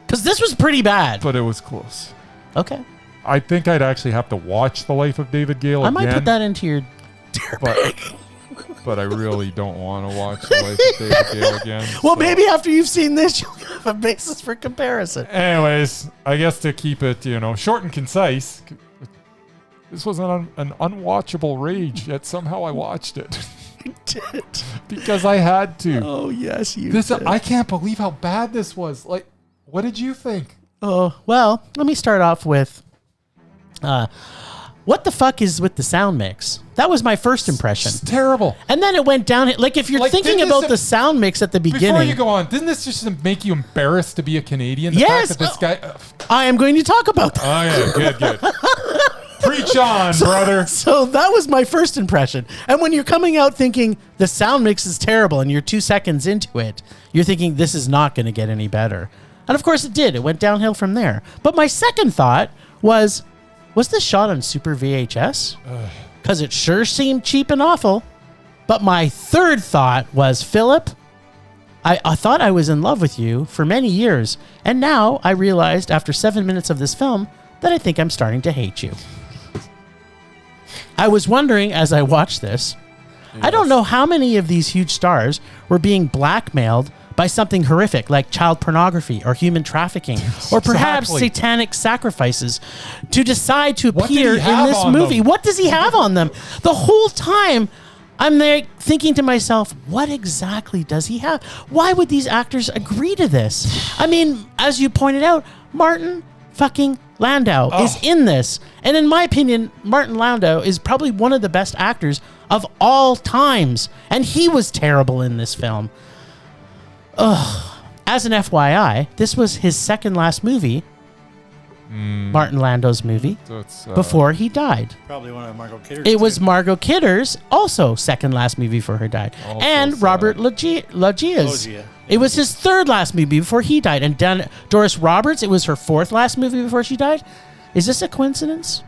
Because this was pretty bad. But it was close. Okay. I think I'd actually have to watch The Life of David Gale I again. might put that into your dear bag. But I really don't want to watch The Life of David Gale again. Well, so. maybe after you've seen this, you'll have a basis for comparison. Anyways, I guess to keep it, short and concise, this was an unwatchable rage, yet somehow I watched it. You did. Because I had to. Oh, yes, you did. did. I can't believe how bad this was. Like, what did you think? Oh, well, let me start off with... what the fuck is with the sound mix? That was my first impression. It's terrible. And then it went down. Like, if you're thinking about the sound mix at the beginning. Before you go on, didn't this just make you embarrassed to be a Canadian? The yes. fact that this guy. I am going to talk about that. Oh, yeah. Good. Preach on, brother. So that was my first impression. And when you're coming out thinking the sound mix is terrible and you're 2 seconds into it, you're thinking this is not going to get any better. And of course it did. It went downhill from there. But my second thought was this shot on Super VHS? Because it sure seemed cheap and awful. But my third thought was, Philip, I thought I was in love with you for many years. And now I realized after 7 minutes of this film that I think I'm starting to hate you. I was wondering as I watched this, I don't know how many of these huge stars were being blackmailed by something horrific like child pornography or human trafficking or perhaps satanic sacrifices to decide to appear in this movie. What does he have on them? The whole time I'm there thinking to myself, what exactly does he have? Why would these actors agree to this? I mean, as you pointed out, Martin fucking Landau is in this. And in my opinion, Martin Landau is probably one of the best actors of all times. And he was terrible in this film. As an FYI, this was his second last movie, Martin Landau's movie, before he died. Probably one of Margot Kidder's. It was Margot Kidder's also second last movie before he died. Also and sad. Robert Loggia's. It was his third last movie before he died. And Doris Roberts, it was her fourth last movie before she died. Is this a coincidence?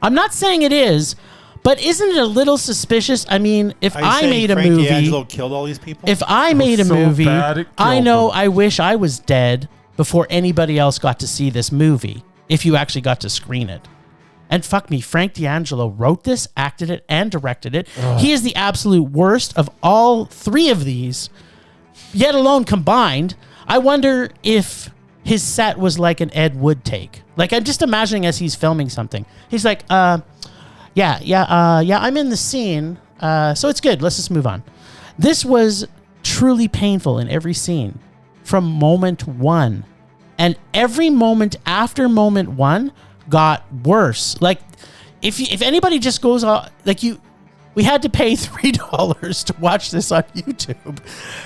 I'm not saying it is, but isn't it a little suspicious? I mean, if I made a movie, D'Angelo killed all these people? If I made a movie, I know I wish I was dead before anybody else got to see this movie, if you actually got to screen it. And fuck me, Frank D'Angelo wrote this, acted it, and directed it. He is the absolute worst of all three of these, yet alone combined. I wonder if his set was like an Ed Wood take. Like, I'm just imagining as he's filming something. He's like, yeah, I'm in the scene, so it's good. Let's just move on. This was truly painful in every scene from moment one. And every moment after moment one got worse. Like, if anybody just goes on, like we had to pay $3 to watch this on YouTube.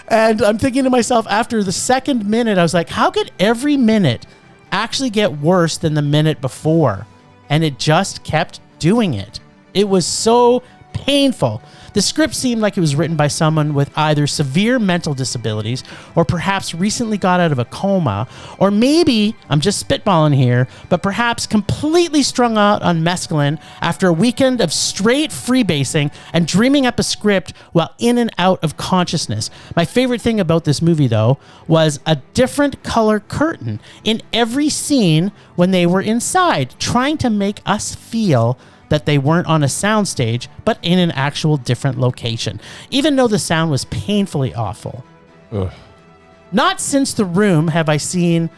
And I'm thinking to myself, after the second minute, I was like, how could every minute actually get worse than the minute before? And it just kept doing it. It was so painful. The script seemed like it was written by someone with either severe mental disabilities or perhaps recently got out of a coma, or maybe, I'm just spitballing here, but perhaps completely strung out on mescaline after a weekend of straight freebasing and dreaming up a script while in and out of consciousness. My favorite thing about this movie, though, was a different color curtain in every scene when they were inside, trying to make us feel that they weren't on a soundstage, but in an actual different location, even though the sound was painfully awful. Ugh. Not since The Room have I seen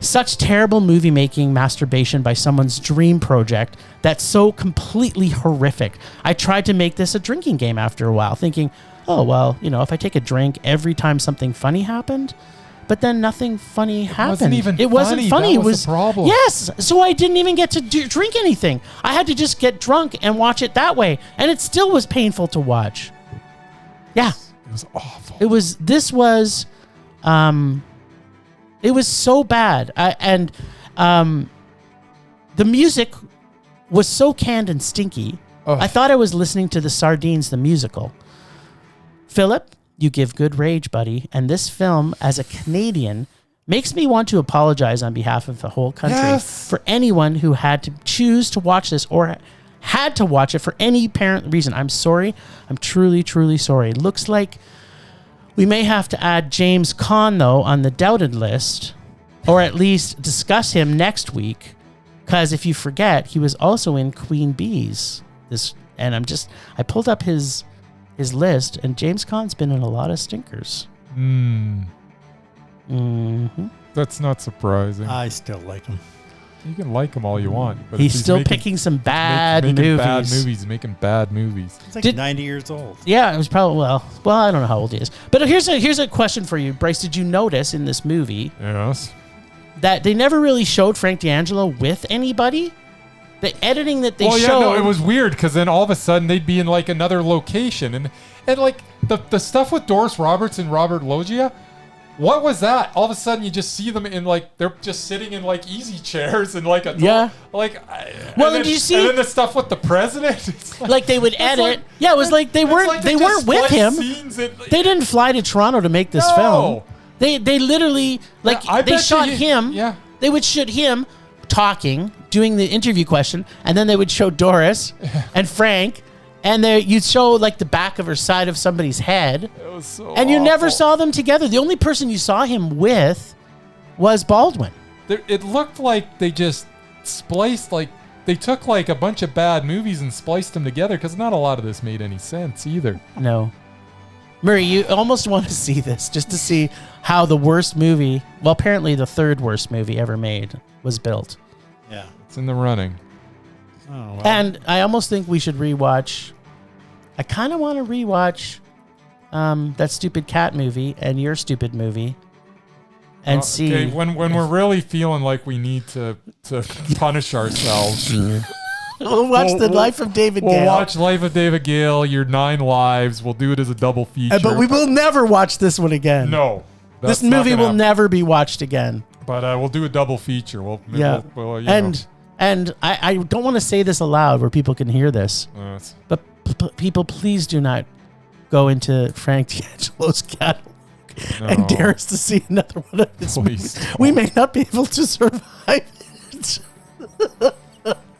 such terrible movie-making masturbation by someone's dream project that's so completely horrific. I tried to make this a drinking game after a while, thinking, oh, well, if I take a drink every time something funny happened, but then nothing funny happened. wasn't even it wasn't funny. funny. That It was the problem. Yes, so I didn't even get to drink anything. I had to just get drunk and watch it that way, and it still was painful to watch. Yeah, It was awful. it was. This was, it was so bad. The music was so canned and stinky. Ugh. I thought I was listening to the Sardines the musical. Philip, you give good rage, buddy. And this film, as a Canadian, makes me want to apologize on behalf of the whole country Yes. for anyone who had to choose to watch this or had to watch it for any apparent reason. I'm sorry. I'm truly, truly sorry. Looks like we may have to add James Caan, though, on the doubted list, or at least discuss him next week. Because if you forget, he was also in Queen Bees. And I pulled up his list, and James Caan's been in a lot of stinkers. That's not surprising. I still like him. You can like him all you want, but He's if still making, picking some bad making movies. bad movies, making bad movies. He's like Did- 90 years old. Yeah, it was probably well. I don't know how old he is. But here's a question for you, Bryce. Did you notice in this movie Yes. that they never really showed Frank D'Angelo with anybody? The editing that they Well, yeah, showed. no, it was weird because then all of a sudden they'd be in like another location, and like the stuff with Doris Roberts and Robert Loggia. What was that? All of a sudden, you just see them in like they're just sitting in like easy chairs and like a Yeah. like. Well, and did you see- And then the stuff with the president. It's like they would it's edit. like- Yeah, it was like they it's weren't like they just weren't with spliced him. scenes and, They didn't fly to Toronto to make this No. film. They literally like I they bet shot you- him. yeah. They would shoot him talking, doing the interview question, and then they would show Doris and Frank, and you'd show like the back of or side of somebody's head, It was so and you never awful. saw them together. The only person you saw him with was Baldwin. It looked like they just spliced like they took like a bunch of bad movies and spliced them together because not a lot of this made any sense either. No. Murray, you almost want to see this just to see how the worst movie, well, apparently the third worst movie ever made, was built. Yeah. It's in the running. Oh, well. And I almost think we should rewatch. I kind of want to rewatch that stupid cat movie and your stupid movie, and see. Okay, when we're really feeling like we need to punish ourselves, We'll watch The Life of David we'll Gale. watch Life of David Gale, Your 9 Lives. We'll do it as a double feature. But we will never watch this one again. No, this that's not movie gonna will happen. never be watched again. But we'll do a double feature. We'll you And I don't want to say this aloud where people can hear this, know, but people, please do not go into Frank D'Angelo's catalog and No. dare us to see another one of his Please movies. don't. We may not be able to survive it.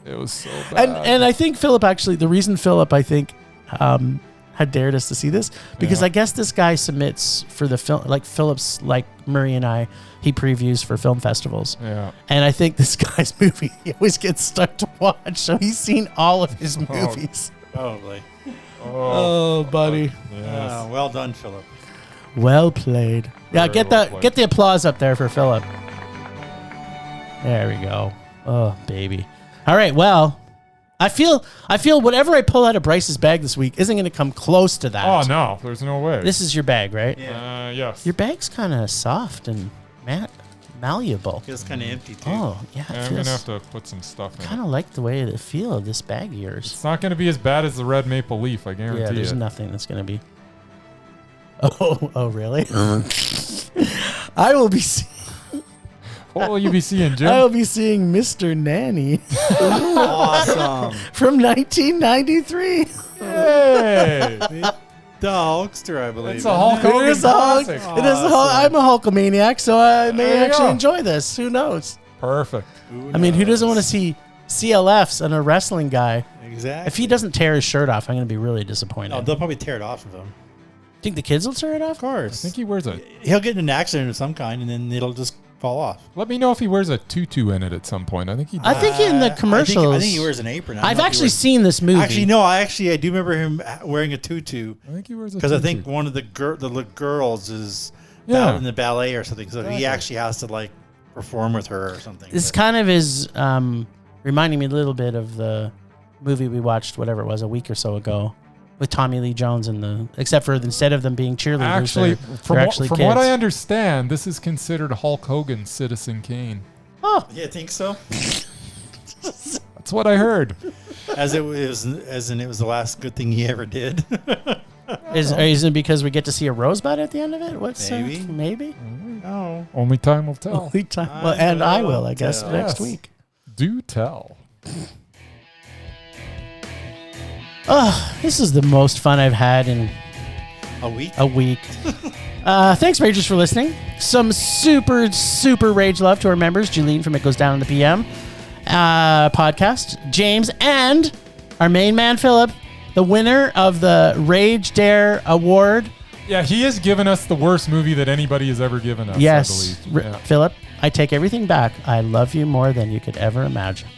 it was so bad. And I think Philip actually, the reason Philip, I think, had dared us to see this, because Yeah. I guess this guy submits for the film, like Philip's, like Murray and I, he previews for film festivals. Yeah. And I think this guy's movie, he always gets stuck to watch. So he's seen all of his movies. Probably. Oh, buddy. Yes. Well done, Philip. Well played. Yeah, Very get well the played. get the applause up there for Philip. There we go. Oh, baby. All right, well, I feel whatever I pull out of Bryce's bag this week isn't going to come close to that. Oh no, there's no way. This is your bag, right? Yes. Your bag's kind of soft and malleable. Feels kind of empty, too. Oh, yeah. Yeah, I'm gonna have to put some stuff in. Kind of like the way the feel of this bag of yours. It's not gonna be as bad as the red maple leaf. I guarantee Yeah, there's it. nothing that's going to be. Oh, really? I will be What will you be seeing, Jim? I will be seeing Mr. Nanny Awesome. from 1993. Hey, The Hulkster, I believe. it's a Hulk isn't it? Hogan It is a Hulk. classic. It is a Hulk. I'm a Hulkamaniac, so I may There you actually go. enjoy this. Who knows? Perfect. I mean, who doesn't want to see CLFs and a wrestling guy? Exactly. If he doesn't tear his shirt off, I'm going to be really disappointed. No, they'll probably tear it off of him. Think the kids will tear it off? Of course. I think he wears a. He'll get in an accident of some kind, and then it'll just fall off. Let me know if he wears a tutu in it at some point. I think he. I think in the commercials. I think he wears an apron. I don't I've know if he actually wears- seen this movie. Actually, no. I do remember him wearing a tutu I think he wears a. because I tutu. think one of the girls is Yeah. in the ballet or something. So he Exactly. actually has to like perform with her or something. This But- kind of is reminding me a little bit of the movie we watched, whatever it was, a week or so ago. with Tommy Lee Jones except for instead of them being cheerleaders, Actually, they're actually from kids. what I understand, this is considered Hulk Hogan's Citizen Kane. Oh, Yeah, I think so. That's what I heard. As it was the last good thing he ever did. is it because we get to see a rosebud at the end of it? What's Maybe. Maybe? Oh, Only time will tell. Only time. Well, and I will, I guess, tell. next Yes. week. Do tell. Oh, this is the most fun I've had in a week. a week. Thanks, Ragers, for listening. Some super, super rage love to our members. Julene from It Goes Down in the PM podcast. James and our main man, Philip, the winner of the Rage Dare Award. Yeah, he has given us the worst movie that anybody has ever given us, Yes, I believe. Yeah. Philip, I take everything back. I love you more than you could ever imagine.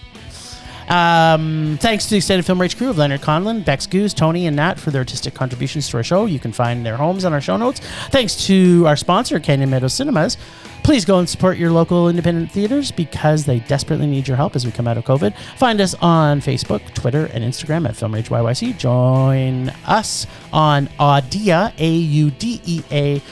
Thanks to the extended Film Rage crew of Leonard Conlon, Bex Goose, Tony, and Nat for their artistic contributions to our show. You can find their homes on our show notes. Thanks to our sponsor, Canyon Meadows Cinemas. Please go and support your local independent theaters because they desperately need your help as we come out of COVID. Find us on Facebook, Twitter, and Instagram at Film Rage YYC. Join us on Audea, AUDEA.io,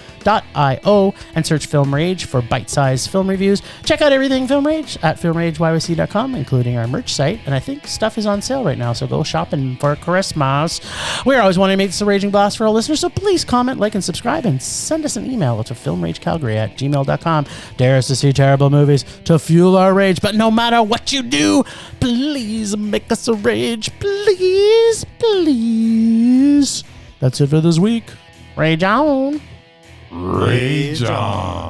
and search Film Rage for bite-sized film reviews. Check out everything Film Rage at filmrageyyc.com, including our merch site. And I think stuff is on sale right now, so go shopping for Christmas. We're always wanting to make this a raging blast for our listeners, so please comment, like, and subscribe, and send us an email to filmragecalgary@gmail.com. Dare us to see terrible movies to fuel our rage, but no matter what you do, please make us a rage. Please, please. That's it for this week. Rage on. Rage on.